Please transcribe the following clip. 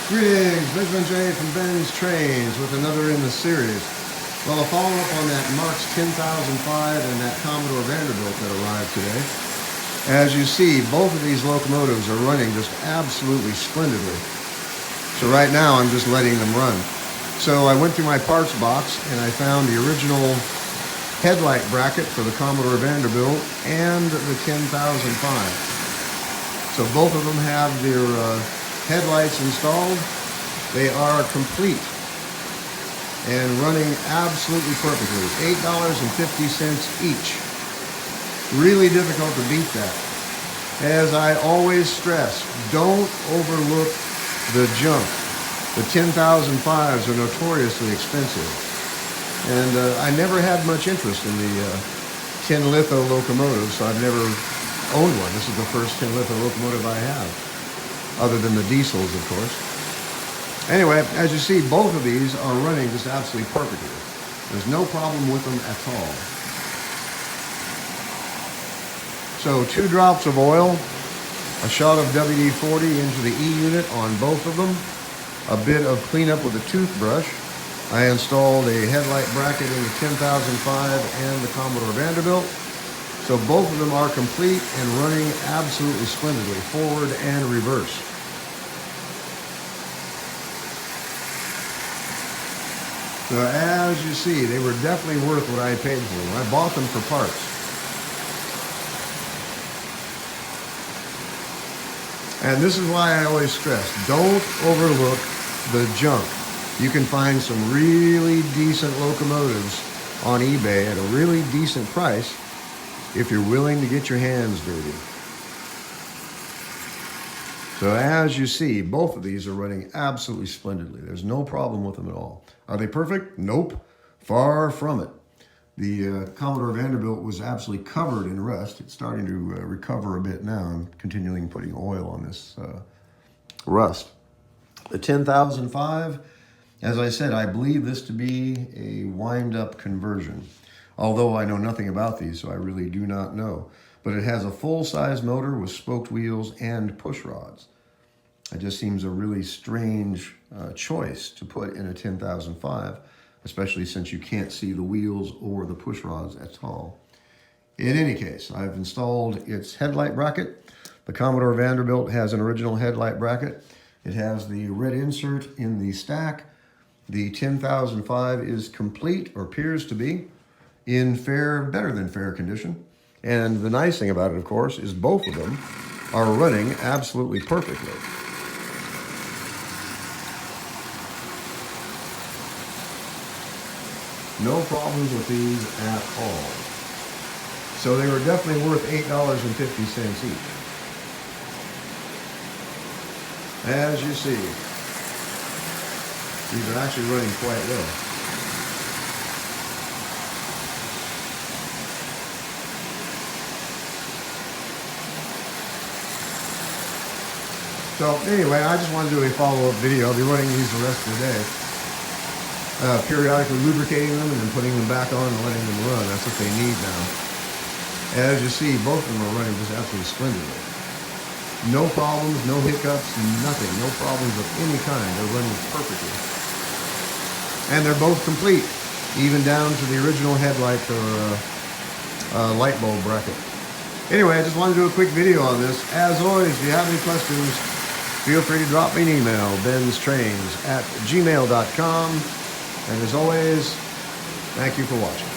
Greetings, Benjamin J. from BENZTRAINZ with another in the series. Well, a follow-up on that Marx 10005 and that Commodore Vanderbilt that arrived today. As you see, both of these locomotives are running just absolutely splendidly. So right now I'm just letting them run. So I went through my parts box and I found the original headlight bracket for the Commodore Vanderbilt and the 10005. So both of them have their headlights installed. They are complete and running absolutely perfectly. $8.50 each. Really difficult to beat that. As I always stress, don't overlook the junk. The 10005s are notoriously expensive. And I never had much interest in the tin litho locomotives, so I've never owned one. This is the first tin litho locomotive I have. Other than the diesels, of course. Anyway, as you see, both of these are running just absolutely perfectly. There's no problem with them at all. So 2 drops of oil, a shot of WD-40 into the E unit on both of them, a bit of cleanup with a toothbrush. I installed a headlight bracket in the 10005 and the Commodore Vanderbilt. So both of them are complete and running absolutely splendidly, forward and reverse. So as you see, they were definitely worth what I paid for them. I bought them for parts. And this is why I always stress, don't overlook the junk. You can find some really decent locomotives on eBay at a really decent price if you're willing to get your hands dirty. So as you see, both of these are running absolutely splendidly. There's no problem with them at all. Are they perfect? Nope. Far from it. The Commodore Vanderbilt was absolutely covered in rust. It's starting to recover a bit now. I'm continuing putting oil on this rust. The 10005, as I said, I believe this to be a wind-up conversion. Although I know nothing about these, so I really do not know. But it has a full-size motor with spoked wheels and push rods. It just seems a really strange choice to put in a 10005, especially since you can't see the wheels or the push rods at all. In any case, I've installed its headlight bracket. The Commodore Vanderbilt has an original headlight bracket. It has the red insert in the stack. The 10005 is complete, or appears to be, in better than fair condition. And the nice thing about it, of course, is both of them are running absolutely perfectly. No problems with these at all. So they were definitely worth $8.50 each. As you see, these are actually running quite well. So anyway, I just wanted to do a follow-up video. I'll be running these the rest of the day. Periodically lubricating them and then putting them back on and letting them run. That's what they need now. As you see, both of them are running just absolutely splendidly. No problems, no hiccups, nothing. No problems of any kind. They're running perfectly. And they're both complete, even down to the original headlight or light bulb bracket. Anyway, I just wanted to do a quick video on this. As always, if you have any questions, feel free to drop me an email, BENZTRAINZ@gmail.com. And as always, thank you for watching.